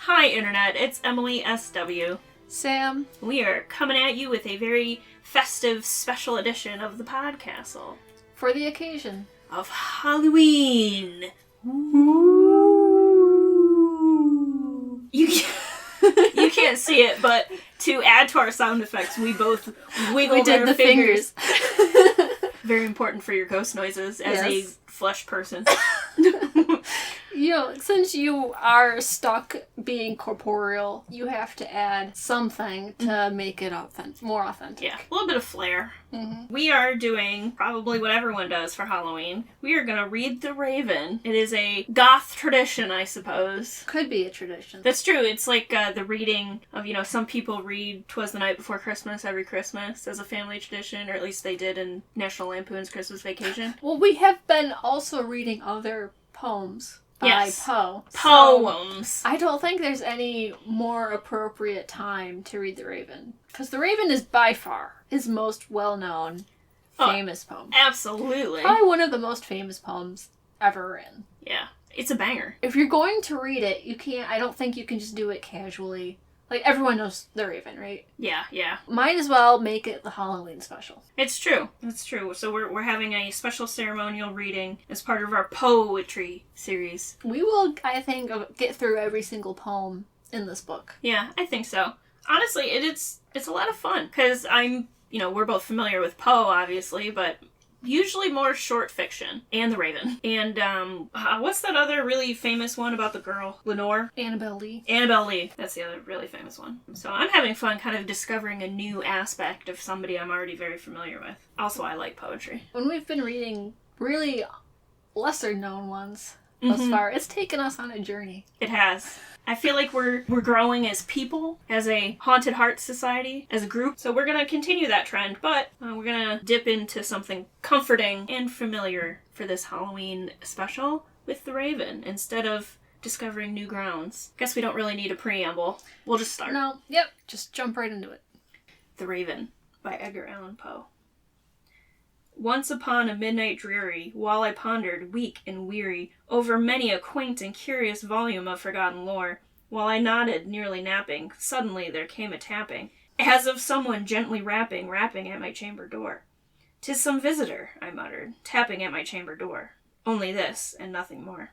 Hi Internet, it's Emily SW. Sam. We are coming at you with a very festive special edition of the Podcastle. For the occasion. Of Halloween. Ooh. You can't see it, but to add to our sound effects, we both wiggled did our the fingers. Very important for your ghost noises as a flesh person. Since you are stuck being corporeal, you have to add something to make it more authentic. Yeah, a little bit of flair. Mm-hmm. We are doing probably what everyone does for Halloween. We are going to read The Raven. It is a goth tradition, I suppose. Could be a tradition. That's true. It's like the reading of, some people read 'Twas the Night Before Christmas every Christmas as a family tradition, or at least they did in National Lampoon's Christmas Vacation. Well, we have been also reading other poems. By Poe. Poems. So I don't think there's any more appropriate time to read The Raven. Because The Raven is by far his most well-known, famous poem. Absolutely. Probably one of the most famous poems ever written. Yeah. It's a banger. If you're going to read it, I don't think you can just do it casually. Like, everyone knows The Raven, right? Yeah. Might as well make it the Halloween special. It's true. So we're having a special ceremonial reading as part of our Poe-etry series. We will, I think, get through every single poem in this book. Yeah, I think so. Honestly, it's a lot of fun. Because we're both familiar with Poe, obviously, but usually more short fiction. And The Raven. And, what's that other really famous one about the girl? Lenore? Annabelle Lee. Annabelle Lee. That's the other really famous one. So I'm having fun kind of discovering a new aspect of somebody I'm already very familiar with. Also, I like poetry. When we've been reading really lesser known ones thus far, it's taken us on a journey. It has. I feel like we're growing as people, as a Haunted Heart Society, as a group. So we're going to continue that trend, but we're going to dip into something comforting and familiar for this Halloween special with The Raven, instead of discovering new grounds. Guess we don't really need a preamble. We'll just start. No, yep, just jump right into it. The Raven by Edgar Allan Poe. Once upon a midnight dreary, while I pondered, weak and weary, over many a quaint and curious volume of forgotten lore, while I nodded, nearly napping, suddenly there came a tapping, as of someone gently rapping at my chamber door. "'Tis some visitor," I muttered, tapping at my chamber door. Only this, and nothing more.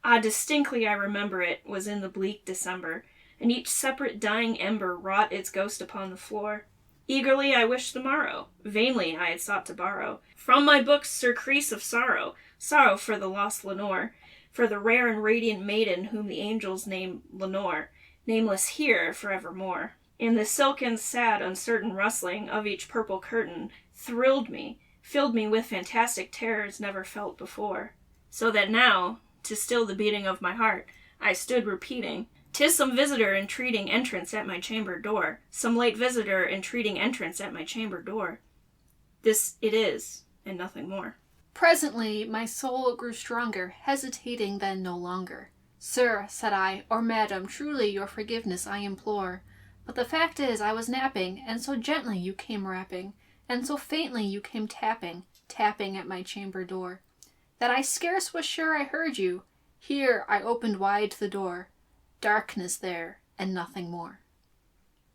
Ah, distinctly I remember it was in the bleak December, and each separate dying ember wrought its ghost upon the floor. Eagerly I wished the morrow, vainly I had sought to borrow from my books surcease of sorrow for the lost Lenore, for the rare and radiant maiden whom the angels name Lenore, nameless here forevermore. And the silken, sad, uncertain rustling of each purple curtain thrilled me, filled me with fantastic terrors never felt before, so that now, to still the beating of my heart, I stood repeating, "'Tis some visitor entreating entrance at my chamber door, some late visitor entreating entrance at my chamber door. This it is, and nothing more." Presently my soul grew stronger, hesitating then no longer. "Sir," said I, "or madam, truly your forgiveness I implore. But the fact is I was napping, and so gently you came rapping, and so faintly you came tapping at my chamber door, that I scarce was sure I heard you. Here I opened wide the door. Darkness there, and nothing more."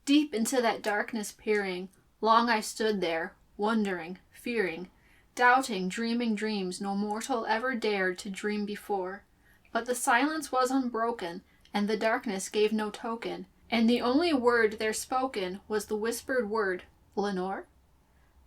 Deep into that darkness peering, long I stood there, wondering, fearing, doubting, dreaming dreams no mortal ever dared to dream before. But the silence was unbroken, and the darkness gave no token, and the only word there spoken was the whispered word, "Lenore?"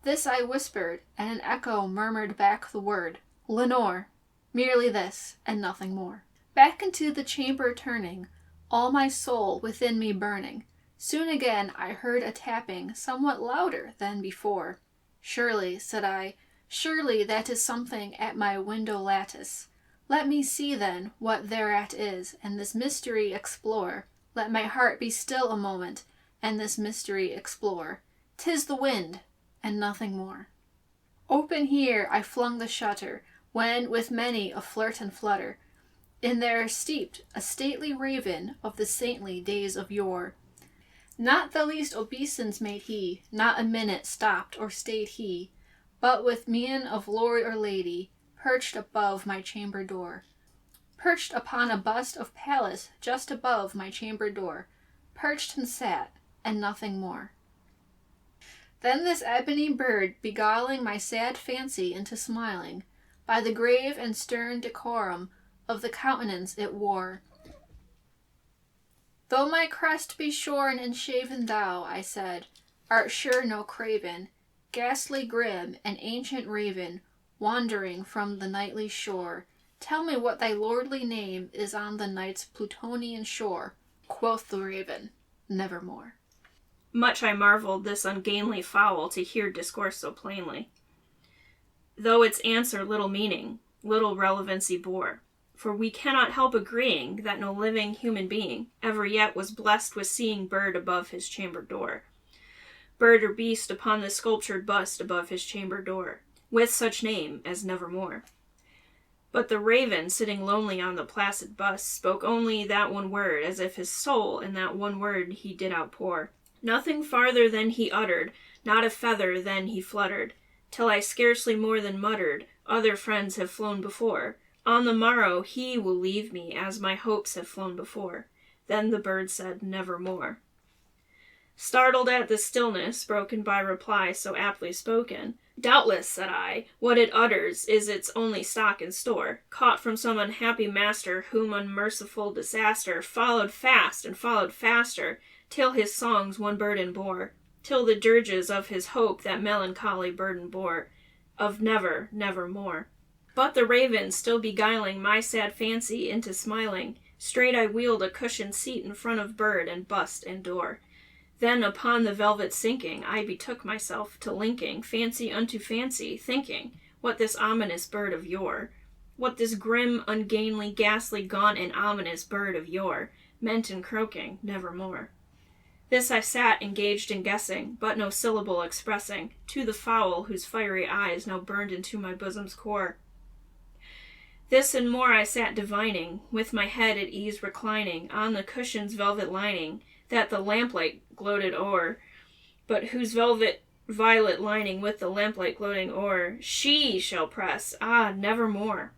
This I whispered, and an echo murmured back the word, "Lenore," merely this, and nothing more. Back into the chamber turning, all my soul within me burning, soon again I heard a tapping somewhat louder than before. "Surely," said I, "surely that is something at my window lattice. Let me see then what thereat is, and this mystery explore. Let my heart be still a moment, and this mystery explore. 'Tis the wind, and nothing more." Open here I flung the shutter, when with many a flirt and flutter, in there steeped a stately raven of the saintly days of yore. Not the least obeisance made he, not a minute stopped or stayed he, but with mien of lord or lady, perched above my chamber door. perched upon a bust of Pallas just above my chamber door, perched and sat, and nothing more. Then this ebony bird beguiling my sad fancy into smiling, by the grave and stern decorum of the countenance it wore. Though my crest be shorn and shaven, thou, I said, art sure no craven, ghastly grim, an ancient raven, wandering from the nightly shore. Tell me what thy lordly name is on the night's Plutonian shore. Quoth the raven, nevermore. Much I marvelled this ungainly fowl to hear discourse so plainly, though its answer little meaning, little relevancy bore. For we cannot help agreeing that no living human being ever yet was blessed with seeing bird above his chamber door, bird or beast upon the sculptured bust above his chamber door, with such name as nevermore. But the raven, sitting lonely on the placid bust, spoke only that one word, as if his soul in that one word he did outpour. Nothing farther than he uttered, not a feather then he fluttered, till I scarcely more than muttered, other friends have flown before. On the morrow he will leave me, as my hopes have flown before. Then the bird said, nevermore. Startled at the stillness, broken by reply so aptly spoken, doubtless, said I, what it utters is its only stock and store, caught from some unhappy master, whom unmerciful disaster followed fast and followed faster, till his songs one burden bore, till the dirges of his hope that melancholy burden bore, of never, nevermore. But the raven, still beguiling my sad fancy into smiling, straight I wheeled a cushioned seat in front of bird and bust and door. Then upon the velvet sinking, I betook myself to linking fancy unto fancy, thinking what this ominous bird of yore, what this grim, ungainly, ghastly, gaunt, and ominous bird of yore meant in croaking nevermore. This I sat engaged in guessing, but no syllable expressing, to the fowl whose fiery eyes now burned into my bosom's core. This and more I sat divining, with my head at ease reclining on the cushion's velvet lining, that the lamplight gloated o'er, but whose velvet violet lining with the lamplight gloating o'er, she shall press, nevermore.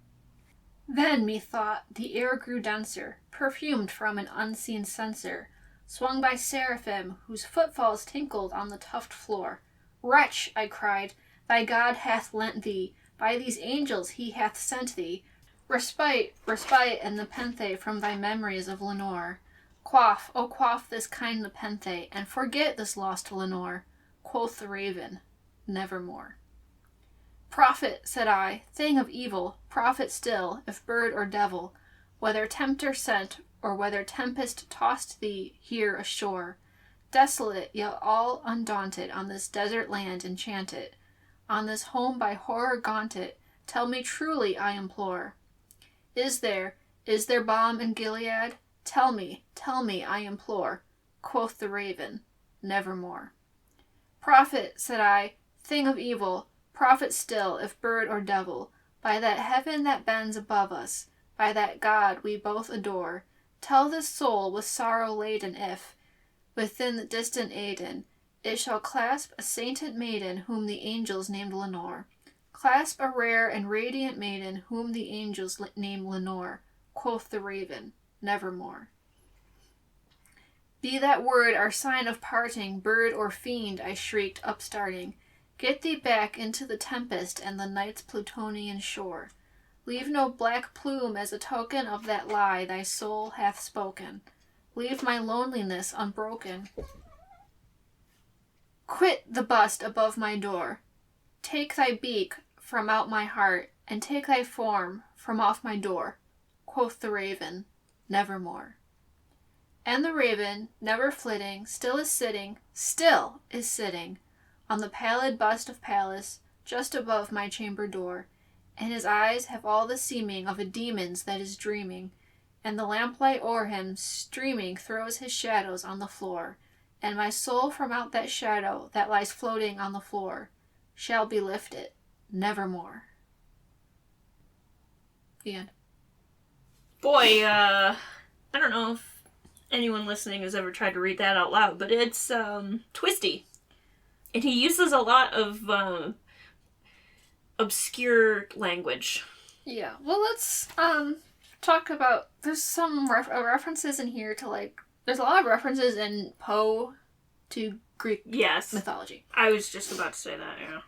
Then, methought, the air grew denser, perfumed from an unseen censer, swung by seraphim, whose footfalls tinkled on the tuft floor. Wretch, I cried, thy God hath lent thee, by these angels he hath sent thee, respite and nepenthe from thy memories of Lenore. Quaff, oh quaff this kind nepenthe, and forget this lost Lenore. Quoth the raven, nevermore. Prophet, said I, thing of evil, prophet still, if bird or devil, whether tempter sent, or whether tempest tossed thee here ashore, desolate yet all undaunted on this desert land enchanted, on this home by horror gaunted, tell me truly, I implore. Is there balm in Gilead? Tell me, I implore. Quoth the raven, nevermore. Prophet, said I, thing of evil, prophet still, if bird or devil, by that heaven that bends above us, by that God we both adore, tell this soul with sorrow laden if, within the distant Aidenn, it shall clasp a sainted maiden whom the angels named Lenore. Clasp a rare and radiant maiden whom the angels named Lenore. Quoth the raven, nevermore. Be that word our sign of parting, bird or fiend, I shrieked, upstarting. Get thee back into the tempest and the night's Plutonian shore. Leave no black plume as a token of that lie thy soul hath spoken. Leave my loneliness unbroken. Quit the bust above my door. Take thy beak from out my heart, and take thy form from off my door. Quoth the raven, nevermore. And the raven, never flitting, still is sitting, on the pallid bust of Pallas, just above my chamber door, and his eyes have all the seeming of a demon's that is dreaming, and the lamplight o'er him streaming throws his shadows on the floor, and my soul from out that shadow that lies floating on the floor shall be lifted nevermore. The end. Boy, I don't know if anyone listening has ever tried to read that out loud, but it's twisty. And he uses a lot of obscure language. Yeah, well, let's talk about, there's some references in here to, like, there's a lot of references in Poe to Greek mythology. I was just about to say that, yeah.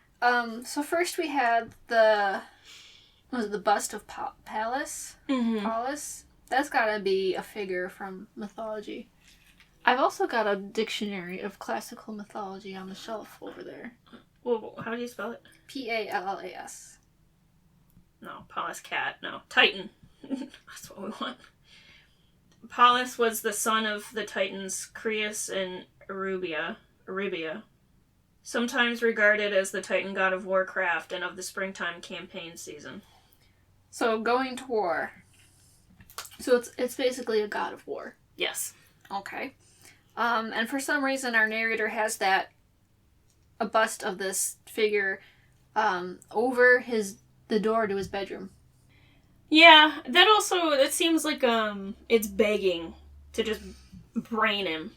So first we had the bust of Pallas? Mm-hmm. Pallas? That's gotta be a figure from mythology. I've also got a dictionary of classical mythology on the shelf over there. Well, how do you spell it? Pallas. No, Pallas cat. No, Titan. That's what we want. Pallas was the son of the Titans Creus and Arabia, sometimes regarded as the Titan god of warcraft and of the springtime campaign season. So, going to war. So it's basically a god of war. Yes. Okay. And for some reason our narrator has a bust of this figure over the door to his bedroom. Yeah, that seems like it's begging to just brain him.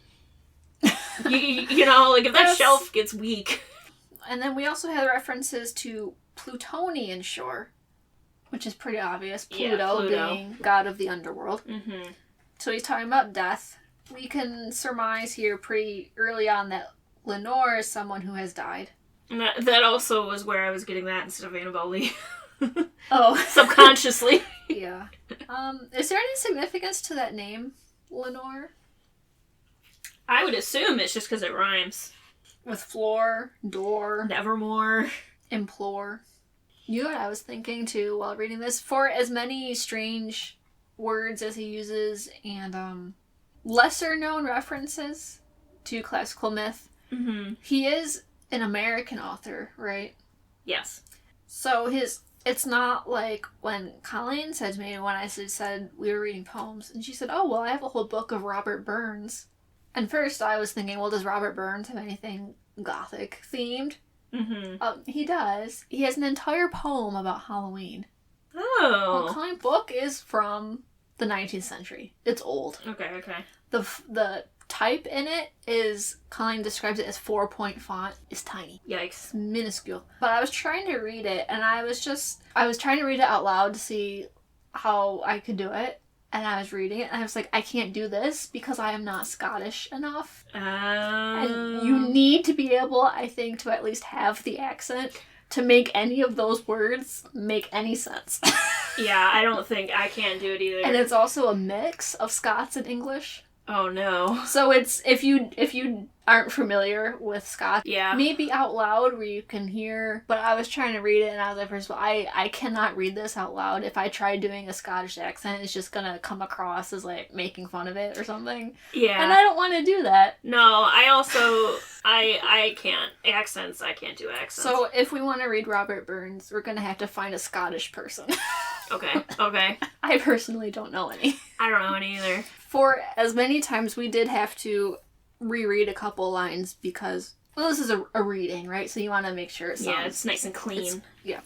you know, like if that shelf gets weak. And then we also have references to Plutonian shore, which is pretty obvious. Pluto being god of the underworld. Mm-hmm. So he's talking about death. We can surmise here pretty early on that Lenore is someone who has died. And that also was where I was getting that instead of Annabelle Lee. Oh. Subconsciously. Yeah. Is there any significance to that name, Lenore? I would assume it's just because it rhymes. With floor, door. Nevermore. Implore. You know what I was thinking too while reading this? For as many strange words as he uses and lesser known references to classical myth, mm-hmm. he is an American author, right? Yes. So it's not like when Colleen said to me when I said we were reading poems, and she said, oh, well, I have a whole book of Robert Burns. And first I was thinking, well, does Robert Burns have anything gothic themed? Mm-hmm. He does. He has an entire poem about Halloween. Oh. Well, Colleen's book is from the 19th century. It's old. Okay. The type in it is, Colleen describes it as 4-point font. It's tiny. Yikes. It's minuscule. But I was trying to read it, and I was trying to read it out loud to see how I could do it. And I was reading it, and I was like, I can't do this because I am not Scottish enough. And you need to be able, I think, to at least have the accent to make any of those words make any sense. Yeah, I can't do it either. And it's also a mix of Scots and English. Oh no. So it's, if you aren't familiar with Scots, yeah, maybe out loud where you can hear, but I was trying to read it and I was like, first of all, I cannot read this out loud. If I try doing a Scottish accent, it's just gonna come across as like making fun of it or something. Yeah. And I don't want to do that. No, I also, I can't. Accents, I can't do accents. So if we want to read Robert Burns, we're gonna have to find a Scottish person. Okay. I personally don't know any. I don't know any either. For as many times we did have to reread a couple lines because, well, this is a reading, right? So you want to make sure it sounds... Yeah, it's nice and clean. Yeah.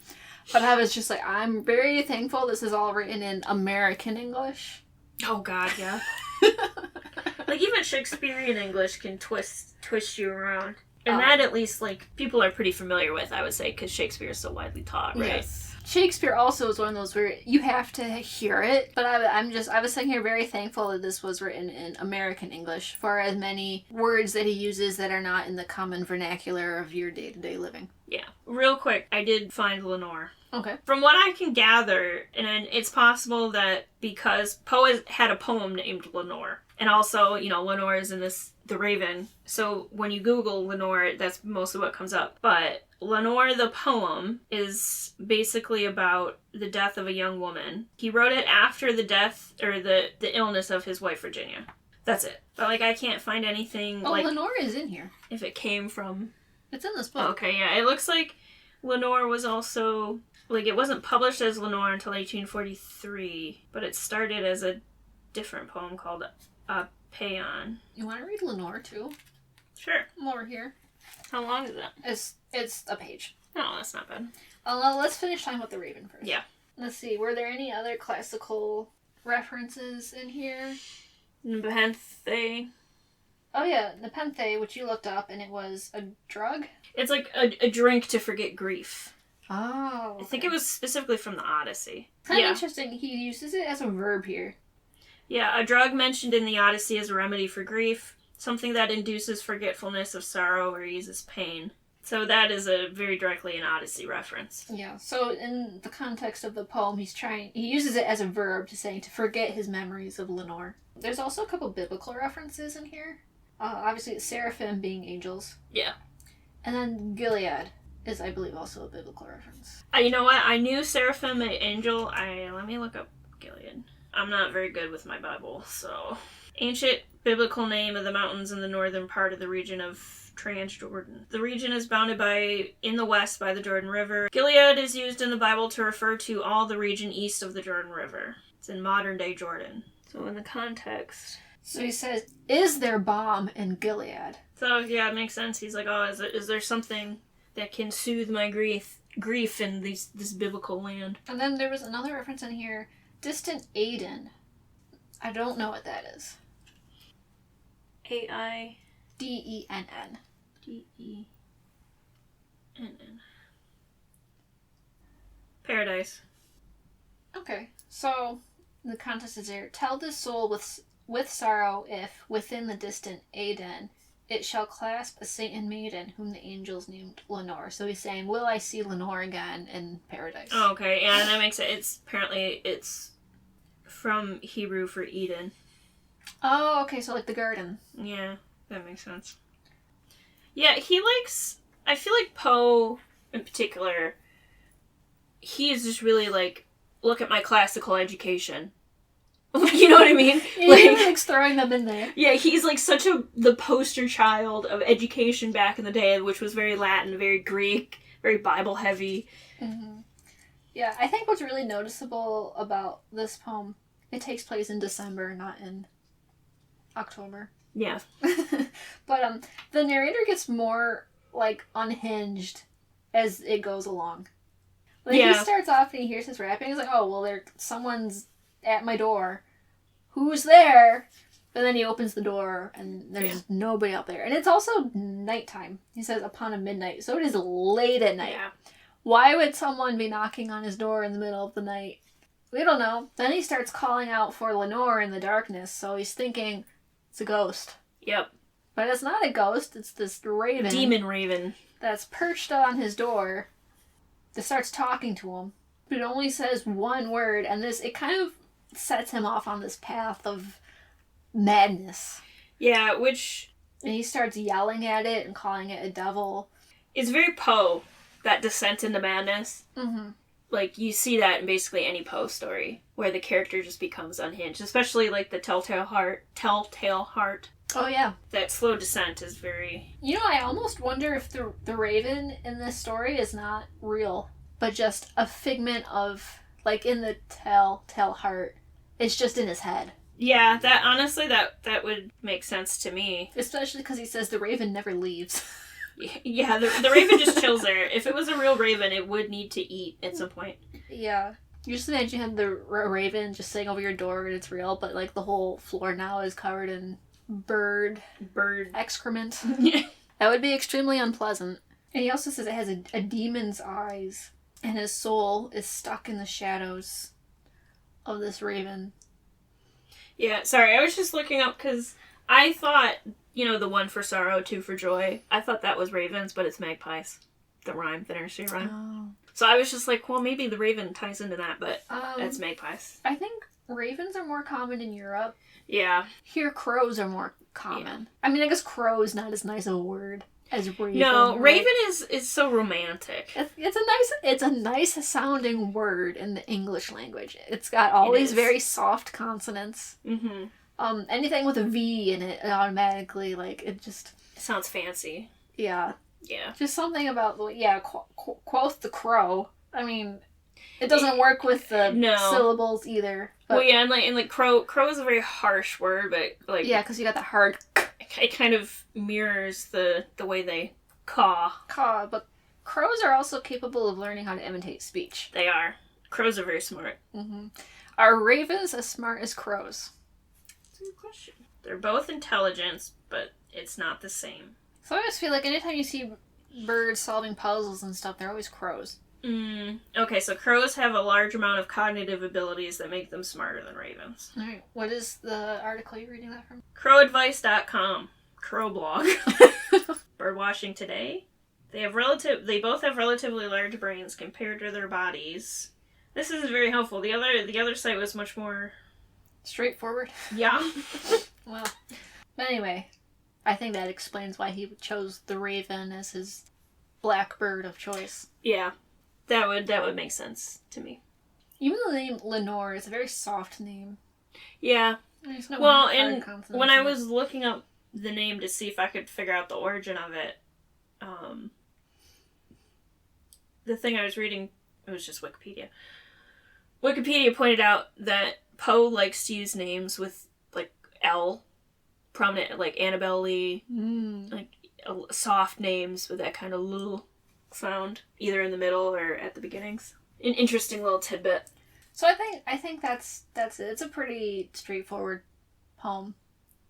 But I was just like, I'm very thankful this is all written in American English. Oh, God, yeah. Like, even Shakespearean English can twist you around. And that, at least, like, people are pretty familiar with, I would say, because Shakespeare is so widely taught, right? Yes. Shakespeare also is one of those where you have to hear it, but I was sitting here very thankful that this was written in American English for as many words that he uses that are not in the common vernacular of your day-to-day living. Yeah. Real quick, I did find Lenore. Okay. From what I can gather, and it's possible that because Poe had a poem named Lenore, and also, you know, Lenore is in The Raven, so when you Google Lenore, that's mostly what comes up. But Lenore, the poem, is basically about the death of a young woman. He wrote it after the death, or the illness of his wife, Virginia. That's it. But, like, I can't find anything, Lenore is in here. If it came from... It's in this book. Okay, yeah. It looks like Lenore was also... Like, it wasn't published as Lenore until 1843, but it started as a different poem called Paean. You want to read Lenore, too? Sure. I'm over here. How long is that? It's a page. Oh, that's not bad. Let's finish talking about the Raven first. Yeah. Let's see. Were there any other classical references in here? Nepenthe. Oh, yeah. Nepenthe, which you looked up, and it was a drug? It's like a drink to forget grief. Oh. Okay. I think it was specifically from the Odyssey. Kind of interesting. He uses it as a verb here. Yeah, a drug mentioned in the Odyssey as a remedy for grief, something that induces forgetfulness of sorrow or eases pain. So that is a very directly an Odyssey reference. Yeah, so in the context of the poem, he uses it as a verb to forget his memories of Lenore. There's also a couple biblical references in here. Obviously, seraphim being angels. Yeah. And then Gilead is, I believe, also a biblical reference. You know what? I knew seraphim and angel. Let me look up Gilead. I'm not very good with my Bible, so... Ancient biblical name of the mountains in the northern part of the region of Transjordan. The region is bounded in the west by the Jordan River. Gilead is used in the Bible to refer to all the region east of the Jordan River. It's in modern-day Jordan. So in the context... So he says, is there balm in Gilead? So, yeah, it makes sense. He's like, oh, is there something that can soothe my grief in this biblical land? And then there was another reference in here, distant Aden. I don't know what that is. A-I... D-E-N-N. D-E-N-N. Paradise. Okay, so the context is there. Tell this soul with sorrow if, within the distant Aden, it shall clasp a saint and maiden whom the angels named Lenore. So he's saying, will I see Lenore again in paradise? Oh, okay, yeah, that makes it. It's from Hebrew for Eden. Oh, okay, so like the garden. Yeah, that makes sense. Yeah, I feel like Poe, in particular, he is just really like, look at my classical education. You know what I mean? Yeah, like throwing them in there. Yeah, he's like the poster child of education back in the day, which was very Latin, very Greek, very Bible heavy. Mm-hmm. Yeah, I think what's really noticeable about this poem, it takes place in December, not in October. Yeah. But the narrator gets more like unhinged as it goes along. Like he starts off and he hears his rapping, he's like, oh well, someone's at my door. Who's there? But then he opens the door and there's nobody out there. And it's also nighttime. He says upon a midnight. So it is late at night. Yeah. Why would someone be knocking on his door in the middle of the night? We don't know. Then he starts calling out for Lenore in the darkness. So he's thinking it's a ghost. Yep. But it's not a ghost. It's this raven. Demon raven. That's perched on his door that starts talking to him. But it only says one word. And it kind of sets him off on this path of madness. Yeah, And he starts yelling at it and calling it a devil. It's very Poe, that descent into madness. Mm-hmm. Like, you see that in basically any Poe story, where the character just becomes unhinged. Especially, like, the Telltale Heart. Oh, yeah. That slow descent is very... You know, I almost wonder if the raven in this story is not real, but just a figment of, like, in the Telltale Heart. It's just in his head. Yeah, honestly, that would make sense to me. Especially because he says the raven never leaves. Yeah, the raven just chills there. If it was a real raven, it would need to eat at some point. Yeah. You just imagine you have the raven just sitting over your door and it's real, but like the whole floor now is covered in bird excrement. That would be extremely unpleasant. And he also says it has a demon's eyes, and his soul is stuck in the shadows of this raven. Yeah, sorry, I was just looking up because I thought, the one for sorrow, two for joy. I thought that was ravens, but it's magpies. The nursery rhyme. Oh. So I was just like, well, maybe the raven ties into that, but it's magpies. I think ravens are more common in Europe. Yeah. Here, crows are more common. Yeah. I mean, I guess crow is not as nice a word as raven. No, right? raven is so romantic. It's a nice sounding word in the English language. It's got all these very soft consonants. Mm-hmm. Anything with a V in it automatically, it sounds fancy. Yeah. Yeah. Just something about, quoth the crow. I mean, it doesn't work with the syllables either. But, well, yeah, and crow is a very harsh word, but yeah, because you got that hard. It kind of mirrors the way they caw. But crows are also capable of learning how to imitate speech. They are. Crows are very smart. Mm-hmm. Are ravens as smart as crows? That's a good question. They're both intelligent, but it's not the same. So I always feel like anytime you see birds solving puzzles and stuff, they're always crows. Okay, so crows have a large amount of cognitive abilities that make them smarter than ravens. Alright, what is the article you're reading that from? Crowadvice.com. Crow blog. Birdwatching Today. They both have relatively large brains compared to their bodies. This is very helpful. The other site was much more straightforward. Yeah. Well, but anyway, I think that explains why he chose the raven as his blackbird of choice. Yeah. That would make sense to me. Even the name Lenore is a very soft name. Yeah. There's no well, hard and consonants when I in it. was looking up the name to see if I could figure out the origin of it, the thing I was reading, it was just Wikipedia. Wikipedia pointed out that Poe likes to use names with, like, L, prominent, like Annabelle Lee, like, soft names with that kind of little sound, either in the middle or at the beginnings. An interesting little tidbit. So I think that's it. It's a pretty straightforward poem.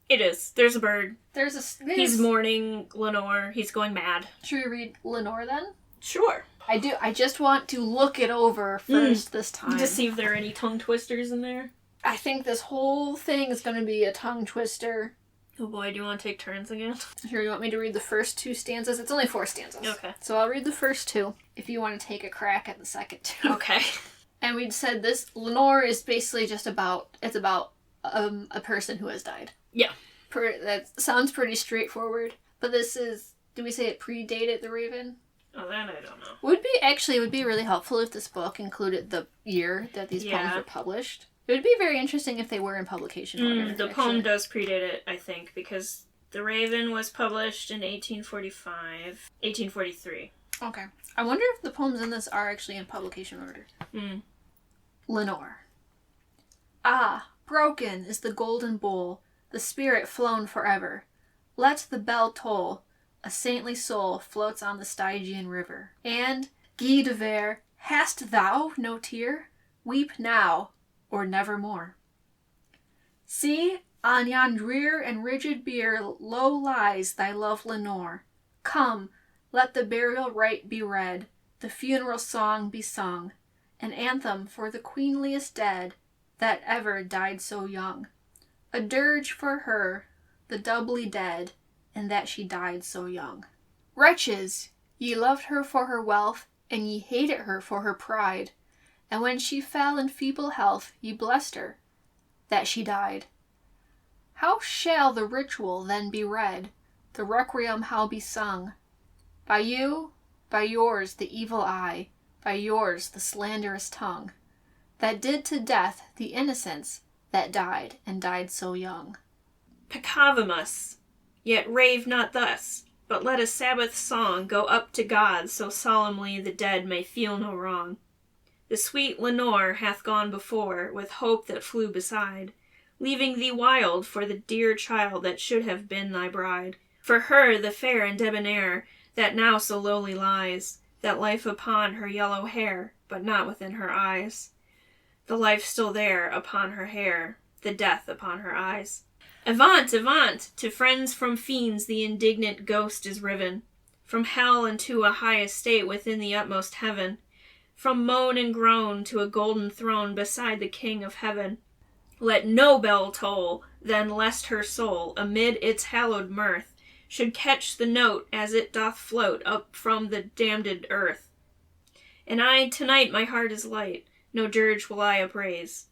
It is. There's a bird. He's mourning Lenore. He's going mad. Should we read Lenore then? Sure. I do. I just want to look it over first this time. To see if there are any tongue twisters in there. I think this whole thing is going to be a tongue twister. Oh boy, do you want to take turns again? Here, you want me to read the first 2 stanzas? It's only 4 stanzas. Okay. So I'll read the first 2, if you want to take a crack at the second 2. Okay. And we'd said this, Lenore is basically just about, it's about a person who has died. Yeah. That sounds pretty straightforward. But this is, do we say it predated The Raven? Oh, that I don't know. It would be really helpful if this book included the year that these poems were published. It would be very interesting if they were in publication order. The poem does predate it, I think, because The Raven was published in 1843. Okay. I wonder if the poems in this are actually in publication order. Lenore. Ah, broken is the golden bowl, the spirit flown forever. Let the bell toll, a saintly soul floats on the Stygian river. And, Guy de Vere, hast thou no tear? Weep now, or nevermore. See, on yon drear and rigid bier low lies thy love Lenore. Come, let the burial rite be read, the funeral song be sung, an anthem for the queenliest dead that ever died so young. A dirge for her, the doubly dead, and that she died so young. Wretches, ye loved her for her wealth, and ye hated her for her pride. And when she fell in feeble health, ye blessed her, that she died. How shall the ritual then be read, the requiem how be sung? By you, by yours the evil eye, by yours the slanderous tongue, that did to death the innocents that died, and died so young. Peccavimus, yet rave not thus, but let a Sabbath song go up to God so solemnly the dead may feel no wrong. The sweet Lenore hath gone before, with hope that flew beside, leaving thee wild for the dear child that should have been thy bride. For her, the fair and debonair, that now so lowly lies, that life upon her yellow hair, but not within her eyes. The life still there upon her hair, the death upon her eyes. Avant, avant! To friends from fiends the indignant ghost is riven, from hell into a high estate within the utmost heaven. From moan and groan to a golden throne beside the King of heaven. Let no bell toll, then, lest her soul, amid its hallowed mirth, should catch the note as it doth float up from the damned earth. And I, tonight my heart is light, no dirge will I upraise,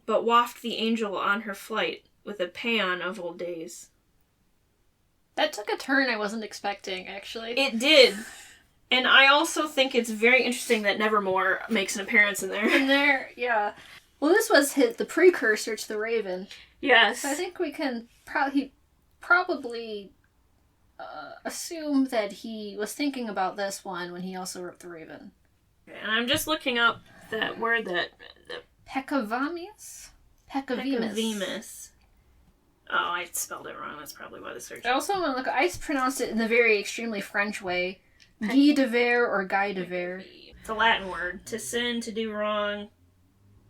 but waft the angel on her flight with a paean of old days. That took a turn I wasn't expecting, actually. It did. And I also think it's very interesting that Nevermore makes an appearance in there. In there, yeah. Well, this was the precursor to The Raven. Yes. So I think we can probably assume that he was thinking about this one when he also wrote The Raven. And I'm just looking up that word that... Peccavimus? Peccavimus. Oh, I spelled it wrong. That's probably why the search... I also want to look... I pronounced it in the very extremely French way. Guy de Vere or Guy de Vere. It's a Latin word. To sin, to do wrong,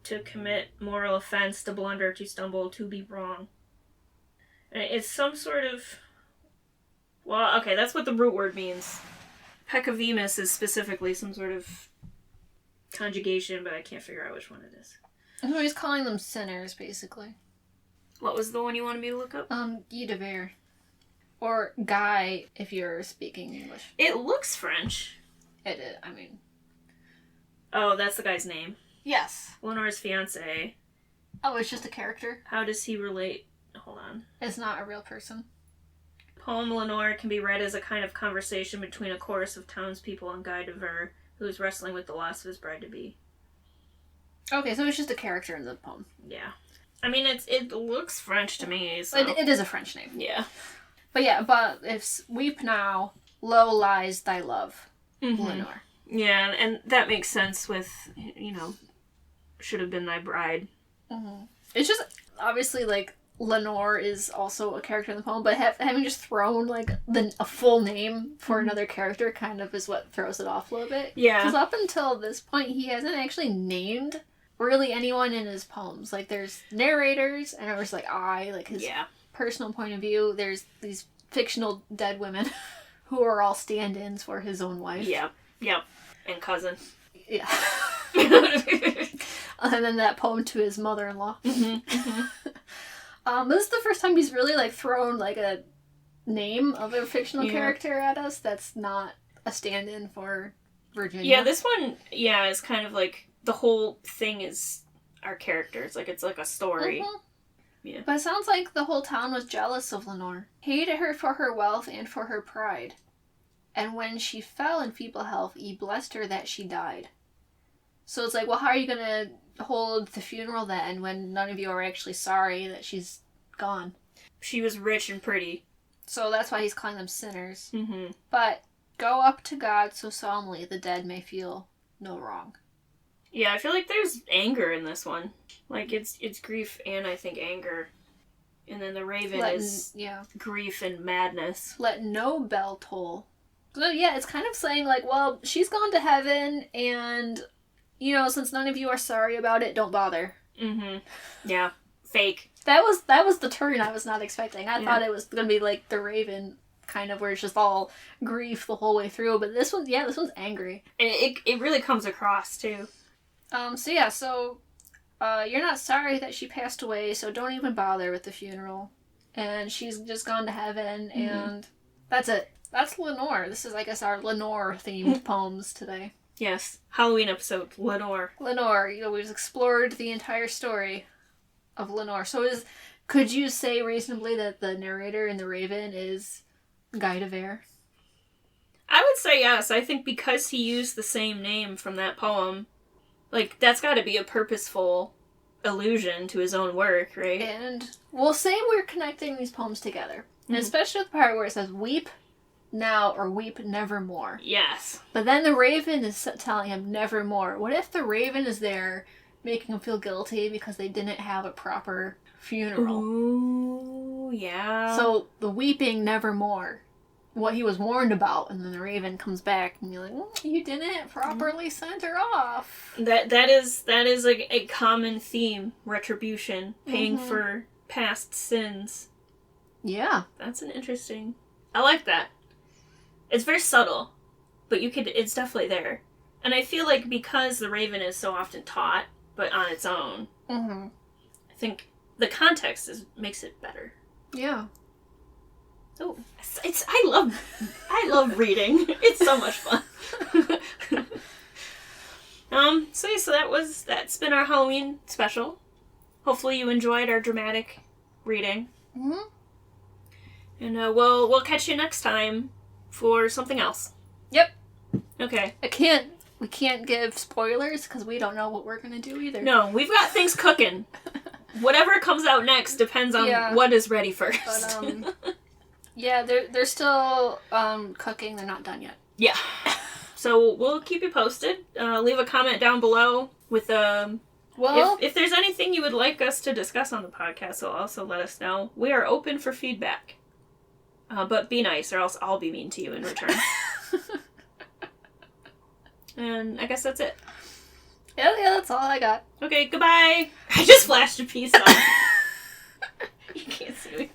to commit moral offense, to blunder, to stumble, to be wrong. It's some sort of... Well, okay, that's what the root word means. Peccavimus is specifically some sort of conjugation, but I can't figure out which one it is. So he's calling them sinners, basically. What was the one you wanted me to look up? Guy de Vere. Or Guy, if you're speaking English. It looks French. It is, I mean... Oh, that's the guy's name. Yes. Lenore's fiancé. Oh, it's just a character? How does he relate? Hold on. It's not a real person. Poem Lenore can be read as a kind of conversation between a chorus of townspeople and Guy de Vere, who is wrestling with the loss of his bride-to-be. Okay, so it's just a character in the poem. Yeah. I mean, it looks French to me, so... It is a French name. Yeah. But it's Weep Now, Low Lies Thy Love, Lenore. Yeah, and that makes sense with, should have been thy bride. Mm-hmm. It's just, obviously, like, Lenore is also a character in the poem, but having just thrown, like, a full name for another character kind of is what throws it off a little bit. Yeah. Because up until this point, he hasn't actually named really anyone in his poems. Like, there's narrators, and there's, like, his personal point of view. There's these fictional dead women who are all stand-ins for his own wife. Yeah. Yep. And cousin. Yeah. And then that poem to his mother-in-law. This is the first time he's really, like, thrown, like, a name of a fictional character at us that's not a stand-in for Virginia. Yeah, this one, is kind of like, the whole thing is our characters. Like, it's like a story. Mm-hmm. Yeah. But it sounds like the whole town was jealous of Lenore. Hated her for her wealth and for her pride. And when she fell in feeble health, he blessed her that she died. So it's like, well, how are you going to hold the funeral then when none of you are actually sorry that she's gone? She was rich and pretty. So that's why he's calling them sinners. Mm-hmm. But go up to God so solemnly the dead may feel no wrong. Yeah, I feel like there's anger in this one. Like, it's grief and, I think, anger. And then the raven is grief and madness. Let no bell toll. So, yeah, it's kind of saying, like, well, she's gone to heaven, and, since none of you are sorry about it, don't bother. Mm-hmm. Yeah. Fake. That was the turn I was not expecting. I thought it was going to be, like, the raven, kind of, where it's just all grief the whole way through. But this one's angry. And it really comes across, too. So you're not sorry that she passed away, so don't even bother with the funeral. And she's just gone to heaven, and that's it. That's Lenore. This is, I guess, our Lenore-themed poems today. Yes. Halloween episode, Lenore. Lenore. We've explored the entire story of Lenore. So could you say reasonably that the narrator in The Raven is Guy de Vere? I would say yes. I think because he used the same name from that poem, like, that's got to be a purposeful allusion to his own work, right? And we'll say we're connecting these poems together. And especially the part where it says, weep now or weep nevermore. Yes. But then the raven is telling him nevermore. What if the raven is there making him feel guilty because they didn't have a proper funeral? Ooh, yeah. So the weeping nevermore, what he was warned about, and then the raven comes back and you're like, you didn't properly send her off. That is like a common theme, retribution, paying for past sins. Yeah. That's an interesting... I like that. It's very subtle, but it's definitely there. And I feel like because the raven is so often taught, but on its own, I think the context makes it better. Yeah. Oh, I love reading. It's so much fun. So that's been our Halloween special. Hopefully you enjoyed our dramatic reading. Mm-hmm. And we'll catch you next time for something else. Yep. Okay. We can't give spoilers because we don't know what we're gonna do either. No, we've got things cooking. Whatever comes out next depends on what is ready first. But, yeah, they're still cooking. They're not done yet. Yeah. So we'll keep you posted. Leave a comment down below with if there's anything you would like us to discuss on the podcast, so also let us know. We are open for feedback. But be nice, or else I'll be mean to you in return. And I guess that's it. Yeah, that's all I got. Okay, goodbye. I just flashed a piece on. You can't see me.